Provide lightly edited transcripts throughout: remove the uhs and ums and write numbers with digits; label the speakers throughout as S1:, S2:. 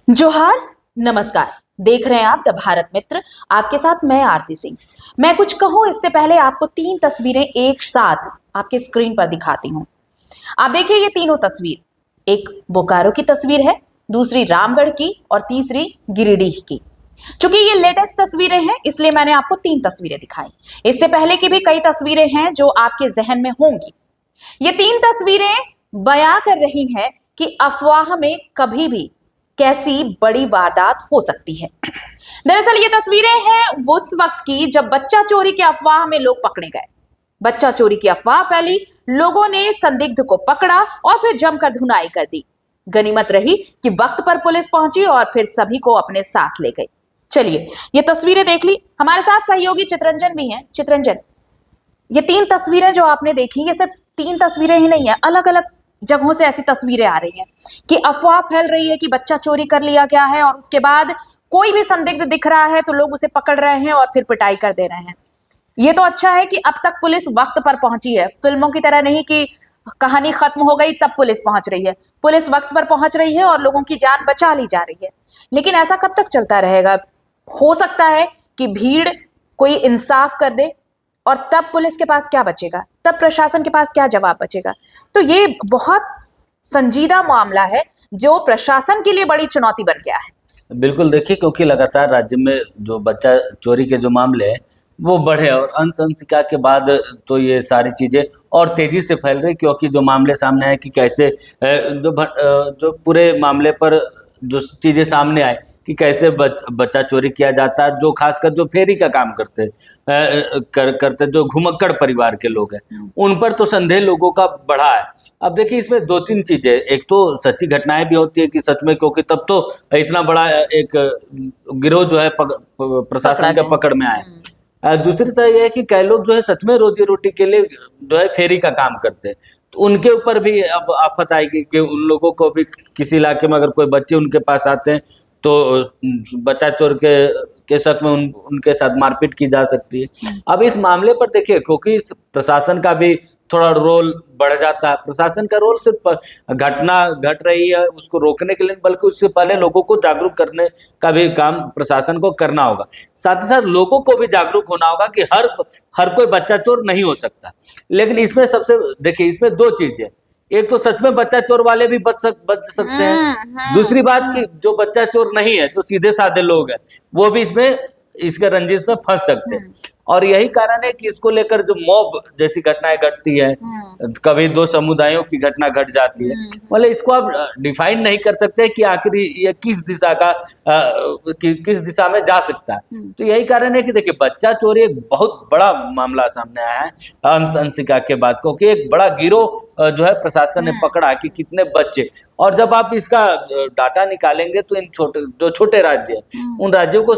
S1: जोहार, नमस्कार। देख रहे हैं आप द भारत मित्र। आपके साथ मैं आरती सिंह। मैं कुछ कहूं इससे पहले आपको 3 तस्वीरें एक साथ आपके स्क्रीन पर दिखाती हूं। आप देखिए ये तीनों तस्वीर, एक बोकारो की तस्वीर है, दूसरी रामगढ़ की और तीसरी गिरिडीह की। चूंकि ये लेटेस्ट तस्वीरें हैं इसलिए मैंने आपको 3 तस्वीरें दिखाई। इससे पहले की भी कई तस्वीरें हैं जो आपके जहन में होंगी। ये 3 तस्वीरें बयां कर रही हैं कि अफवाह में कभी भी कैसी बड़ी वारदात हो सकती है। दरअसल ये तस्वीरें हैं उस वक्त की जब बच्चा चोरी की अफवाह में लोग पकड़े गए। बच्चा चोरी की अफवाह फैली, लोगों ने संदिग्ध को पकड़ा और फिर जमकर धुनाई कर दी। गनीमत रही कि वक्त पर पुलिस पहुंची और फिर सभी को अपने साथ ले गई। चलिए ये तस्वीरें देख ली। हमारे साथ सहयोगी चित्रंजन भी हैं। चित्रंजन, ये 3 तस्वीरें जो आपने देखी, ये सिर्फ 3 तस्वीरें ही नहीं है, अलग अलग जगहों से ऐसी तस्वीरें आ रही हैं कि अफवाह फैल रही है कि बच्चा चोरी कर लिया गया है और उसके बाद कोई भी संदिग्ध दिख रहा है तो लोग उसे पकड़ रहे हैं और फिर पिटाई कर दे रहे हैं। ये तो अच्छा है कि अब तक पुलिस वक्त पर पहुंची है। फिल्मों की तरह नहीं कि कहानी खत्म हो गई तब पुलिस पहुंच रही है। पुलिस वक्त पर पहुंच रही है और लोगों की जान बचा ली जा रही है। लेकिन ऐसा कब तक चलता रहेगा? हो सकता है कि भीड़ कोई इंसाफ कर दे और तब पुलिस के पास क्या बचेगा, तब प्रशासन के पास क्या जवाब बचेगा। तो ये बहुत संजीदा मामला है जो प्रशासन के लिए बड़ी चुनौती बन गया है।
S2: बिल्कुल, देखिए क्योंकि लगातार राज्य में जो बच्चा चोरी के जो मामले हैं वो बढ़े और अंशंसिका के बाद तो ये सारी चीज़ें और तेज़ी से फैल रही, क्योंकि जो मामले सामने आए कि कैसे जो पूरे मामले पर जो चीज़ें सामने आए कि कैसे बच्चा चोरी किया जाता है, जो खासकर जो फेरी का काम करते जो घुमक्कड़ परिवार के लोग हैं उन पर तो संदेह लोगों का बढ़ा है। अब देखिए इसमें 2-3 चीज़ें, एक तो सच्ची घटनाएं भी होती है कि सच में, क्योंकि तब तो इतना बड़ा एक गिरोह जो है प्रशासन के पकड़ में आए। दूसरी तरह यह है कि कई लोग जो है सच में रोजी रोटी के लिए जो है फेरी का काम करते हैं, तो उनके ऊपर भी अब आफत आएगी कि उन लोगों को भी किसी इलाके में अगर कोई बच्चे उनके पास आते हैं तो बच्चा चोर के शक में उनके साथ मारपीट की जा सकती है। अब इस मामले पर देखिए, क्योंकि प्रशासन का भी थोड़ा रोल बढ़ जाता है। प्रशासन का रोल सिर्फ घटना घट रही है उसको रोकने के लिए, बल्कि उससे पहले लोगों को जागरूक करने का भी काम प्रशासन को करना होगा। साथ ही साथ लोगों को भी जागरूक होना होगा कि हर कोई बच्चा चोर नहीं हो सकता। लेकिन इसमें सबसे देखिए, इसमें 2 चीजें, एक तो सच में बच्चा चोर वाले भी बच सकते हैं। दूसरी बात कि जो बच्चा चोर नहीं है, जो सीधे साधे लोग हैं, वो भी इसके रंजिश में फंस सकते हैं। और यही कारण है कि इसको लेकर जो मॉब जैसी घटनाएं घटती है, कभी 2 समुदायों की घटना घट जाती है, मतलब इसको आप डिफाइन नहीं कर सकते कि आखिर ये किस दिशा में जा सकता है। तो यही कारण है कि देखिए बच्चा चोरी एक बहुत बड़ा मामला सामने आया है अंशिका के बाद, क्योंकि एक बड़ा गिरोह जो है प्रशासन ने पकड़ा कि कितने बच्चे, और जब आप इसका डाटा निकालेंगे तो इन छोटे राज्य हैं उन राज्यों को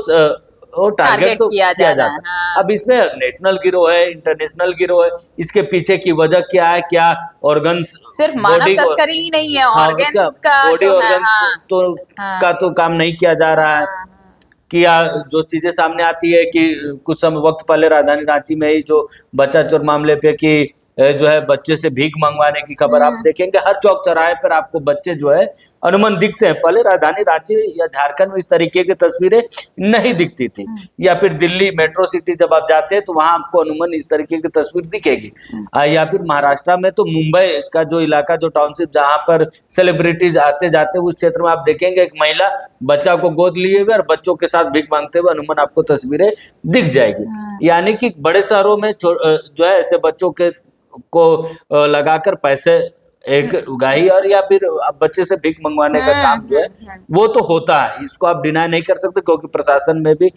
S2: वो टारगेट तो किया जाता है। हाँ। अब इसमें नेशनल गिरोह है, इंटरनेशनल गिरोह है, इसके पीछे की वजह क्या है, क्या ऑर्गन्स,
S1: सिर्फ मानव तस्करी ही नहीं है, ऑर्गन्स का
S2: बॉडी ऑर्गन्स का तो काम नहीं किया जा रहा है। कि जो चीजें सामने आती है कि कुछ समय वक्त पहले राजधानी रांची में ही जो बच्चा चोर मामले पे कि जो है बच्चे से भीख मंगवाने की खबर आप देखेंगे, हर चौक चौराहे पर आपको बच्चे जो है अनुमान दिखते हैं। पहले राजधानी रांची या झारखंड में इस तरीके की तस्वीरें नहीं दिखती थी, या फिर दिल्ली मेट्रो सिटी जब आप जाते हैं तो वहां आपको अनुमान इस तरीके की तस्वीर दिखेगी। या फिर महाराष्ट्र में तो मुंबई का जो इलाका, जो टाउनशिप जहाँ पर सेलिब्रिटीज आते जाते, उस क्षेत्र में आप देखेंगे एक महिला बच्चा को गोद लिए हुए और बच्चों के साथ भीख मांगते हुए अनुमान आपको तस्वीरें दिख जाएगी। यानी कि बड़े शहरों में जो है ऐसे बच्चों को लगाकर पैसे एक उगाही और या फिर बच्चे से भीख मंगवाने का काम जो है वो तो होता है, इसको आप डिनाई नहीं कर सकते, क्योंकि प्रशासन में भी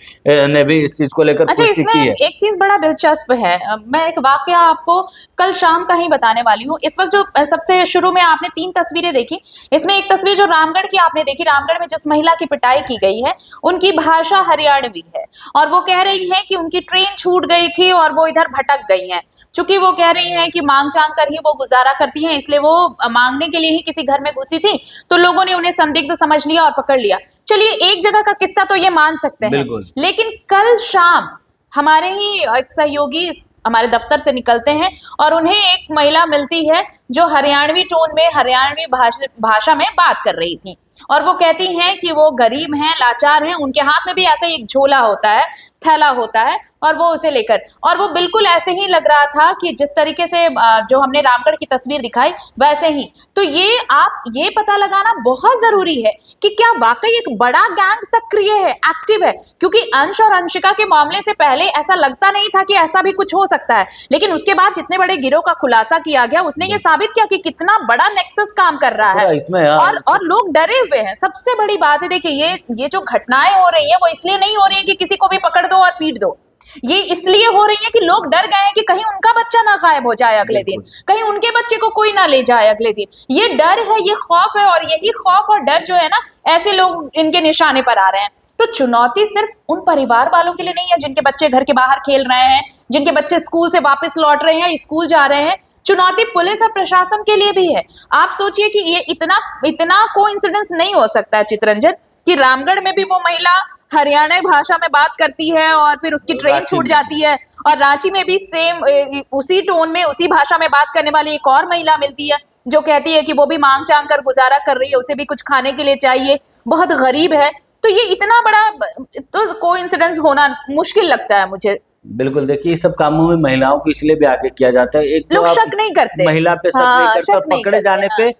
S2: ने भी इस चीज को लेकर पुष्टि की है।
S1: एक चीज बड़ा दिलचस्प है, मैं एक वाकया आपको कल शाम का ही बताने वाली हूँ। इस वक्त जो सबसे शुरू में आपने 3 तस्वीरें देखी, इसमें एक तस्वीर जो रामगढ़ की आपने देखी, रामगढ़ में जिस महिला की पिटाई की गई है उनकी भाषा हरियाणवी है और वो कह रही है कि उनकी ट्रेन छूट गई थी और वो इधर भटक गई है। चूंकि वो कह रही हैं कि मांग चांग कर ही वो गुजारा करती हैं, इसलिए वो मांगने के लिए ही किसी घर में घुसी थी, तो लोगों ने उन्हें संदिग्ध समझ लिया और पकड़ लिया। चलिए एक जगह का किस्सा तो ये मान सकते हैं, लेकिन कल शाम हमारे ही एक सहयोगी हमारे दफ्तर से निकलते हैं और उन्हें एक महिला मिलती है जो हरियाणवी टोन में, हरियाणवी भाषा में बात कर रही थी। और वो कहती हैं कि वो गरीब हैं, लाचार हैं, उनके हाथ में भी ऐसा एक झोला होता है, थैला होता है, और वो उसे लेकर, और वो बिल्कुल ऐसे ही लग रहा था कि जिस तरीके से जो हमने रामगढ़ की तस्वीर दिखाई वैसे ही। तो ये पता लगाना बहुत जरूरी है कि क्या वाकई एक बड़ा गैंग सक्रिय है, एक्टिव है, क्योंकि अंश और अंशिका के मामले से पहले ऐसा लगता नहीं था कि ऐसा भी कुछ हो सकता है, लेकिन उसके बाद जितने बड़े गिरोह का खुलासा किया गया उसने ये साबित किया कि कितना बड़ा नेक्सस काम कर रहा है।
S2: इसमें
S1: और लोग डरे हुए हैं। सबसे बड़ी बात है, देखिए ये जो घटनाएं हो रही हैं वो इसलिए नहीं हो रही है कि किसी को भी पकड़ दो और पीट दो, ये इसलिए हो रही है कि लोग डर गए हैं कि कहीं उनका बच्चा ना गायब हो जाए अगले दिन, कहीं उनके बच्चे को कोई ना ले जाए अगले दिन। ये डर है, ये खौफ है, और यही खौफ और डर जो है ना, ऐसे लोग इनके निशाने पर आ रहे हैं। तो चुनौती सिर्फ उन परिवार वालों के लिए नहीं है जिनके बच्चे घर के बाहर खेल रहे हैं, जिनके बच्चे स्कूल से वापस लौट रहे हैं, स्कूल जा रहे हैं। चुनौती पुलिस और प्रशासन के लिए भी है। आप सोचिए कि ये इतना कोइंसिडेंस नहीं हो सकता है चित्ररंजन, कि रामगढ़ में भी वो महिला हरियाणवी भाषा में बात करती है और फिर उसकी ट्रेन छूट जाती है, और रांची में भी सेम उसी टोन में उसी भाषा में बात करने वाली एक और महिला मिलती है जो कहती है कि वो भी मांग चांग कर गुजारा कर रही है, उसे भी कुछ खाने के लिए चाहिए, बहुत गरीब है। तो ये इतना बड़ा तो कोइंसिडेंस होना मुश्किल लगता है मुझे।
S2: बिल्कुल, देखिए इस सब कामों में महिलाओं को इसलिए भी आगे किया जाता है, एक तो
S1: लोग
S2: आप
S1: शक नहीं करते,
S2: महिला पे शक नहीं करते, और पकड़े जाने पे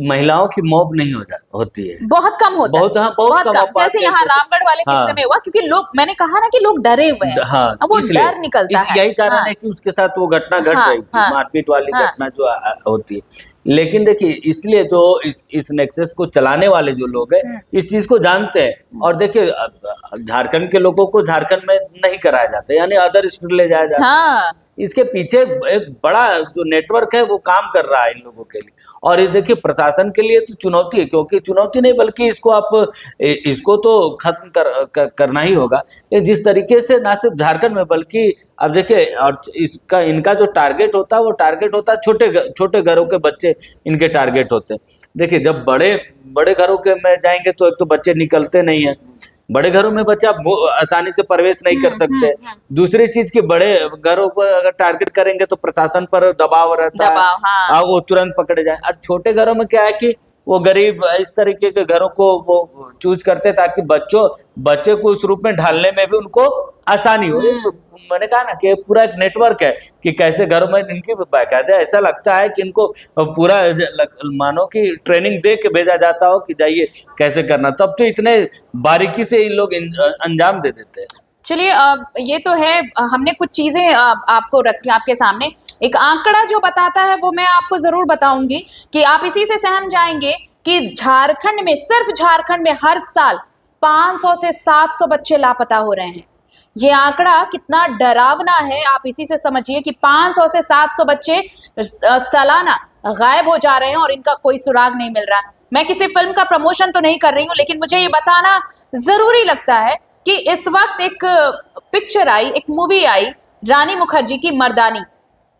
S2: महिलाओं की मौत नहीं होती है,
S1: बहुत कम होता है, बहुत कम। जैसे यहाँ रामगढ़ वाले किस्से में हुआ, क्योंकि लोग, मैंने कहा ना कि लोग डरे हुए हैं, अब वो डर निकलता है।
S2: यही कारण है कि उसके साथ वो घटना घट रही थी, मारपीट वाली घटना जो होती है। लेकिन देखिए इसलिए जो इस नेक्सस को चलाने वाले जो लोग हैं इस चीज को जानते हैं, और देखिए झारखंड के लोगों को झारखंड में नहीं कराया जाता, यानी अदर स्टेट ले जाया जाता है। इसके पीछे एक बड़ा जो नेटवर्क है वो काम कर रहा है इन लोगों के लिए, और ये देखिए प्रशासन के लिए तो चुनौती है, क्योंकि चुनौती नहीं बल्कि इसको तो खत्म करना ही होगा। जिस तरीके से ना सिर्फ झारखंड में बल्कि अब देखिए, और इनका जो टारगेट होता है वो टारगेट होता है छोटे घरों के बच्चे, इनके टारगेट होते हैं। देखिए जब बड़े घरों के में जाएंगे तो एक तो बच्चे निकलते नहीं है, बड़े घरों में बच्चा आसानी से प्रवेश नहीं कर सकते। दूसरी चीज की बड़े घरों को अगर टारगेट करेंगे तो प्रशासन पर दबाव रहता है, वो तुरंत पकड़े जाए। और छोटे घरों में क्या है कि वो गरीब इस तरीके के घरों को वो चूज करते ताकि बच्चे को उस रूप में ढालने में भी उनको आसानी हो। मैंने कहा ना कि पूरा एक नेटवर्क है कि कैसे घरों में इनकी बाकायदा ऐसा लगता है कि इनको पूरा मानो कि ट्रेनिंग दे के भेजा जाता हो कि जाइए कैसे करना, तब तो इतने बारीकी से इन लोग अंजाम दे देते हैं।
S1: चलिए, ये तो है, हमने कुछ चीजें आपको रखी आपके सामने। एक आंकड़ा जो बताता है वो मैं आपको जरूर बताऊंगी कि आप इसी से सहम जाएंगे कि झारखंड में, सिर्फ झारखंड में हर साल 500 से 700 बच्चे लापता हो रहे हैं। ये आंकड़ा कितना डरावना है आप इसी से समझिए कि 500 से 700 बच्चे सालाना गायब हो जा रहे हैं और इनका कोई सुराग नहीं मिल रहा। मैं किसी फिल्म का प्रमोशन तो नहीं कर रही हूँ, लेकिन मुझे ये बताना जरूरी लगता है कि इस वक्त एक पिक्चर आई, एक मूवी आई, रानी मुखर्जी की मर्दानी।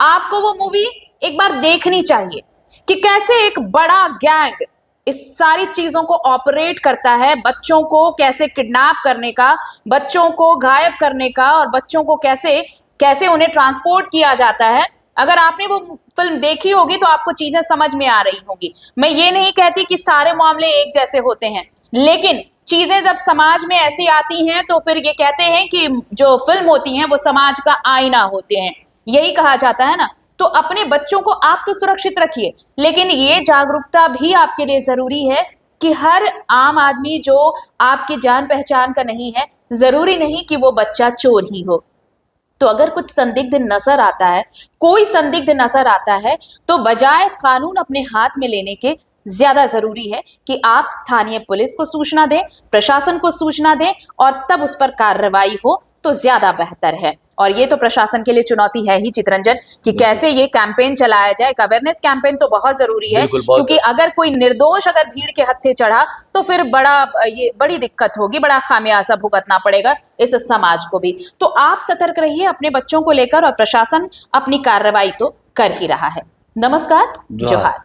S1: आपको वो मूवी एक बार देखनी चाहिए कि कैसे एक बड़ा गैंग इस सारी चीजों को ऑपरेट करता है, बच्चों को कैसे किडनैप करने का, बच्चों को गायब करने का, और बच्चों को कैसे उन्हें ट्रांसपोर्ट किया जाता है। अगर आपने वो फिल्म देखी होगी तो आपको चीजें समझ में आ रही होंगी। मैं ये नहीं कहती कि सारे मामले एक जैसे होते हैं, लेकिन चीजें जब समाज में ऐसी आती हैं तो फिर ये कहते हैं कि जो फिल्म होती हैं वो समाज का आईना होते हैं, यही कहा जाता है ना। तो अपने बच्चों को आप तो सुरक्षित रखिए, लेकिन ये जागरूकता भी आपके लिए जरूरी है कि हर आम आदमी जो आपकी जान पहचान का नहीं है, जरूरी नहीं कि वो बच्चा चोर ही हो। तो अगर कुछ संदिग्ध नजर आता है, कोई संदिग्ध नजर आता है, तो बजाय कानून अपने हाथ में लेने के ज्यादा जरूरी है कि आप स्थानीय पुलिस को सूचना दें, प्रशासन को सूचना दें, और तब उस पर कार्रवाई हो तो ज्यादा बेहतर है। और ये तो प्रशासन के लिए चुनौती है ही चित्ररंजन कि कैसे ये कैंपेन चलाया जाए। एक अवेयरनेस कैंपेन तो बहुत जरूरी है, क्योंकि अगर कोई निर्दोष अगर भीड़ के हत्थे चढ़ा तो फिर बड़ी दिक्कत होगी, बड़ा खामियाजा भुगतना पड़ेगा इस समाज को भी। तो आप सतर्क रहिए अपने बच्चों को लेकर, और प्रशासन अपनी कार्रवाई तो कर ही रहा है। नमस्कार, जोहार।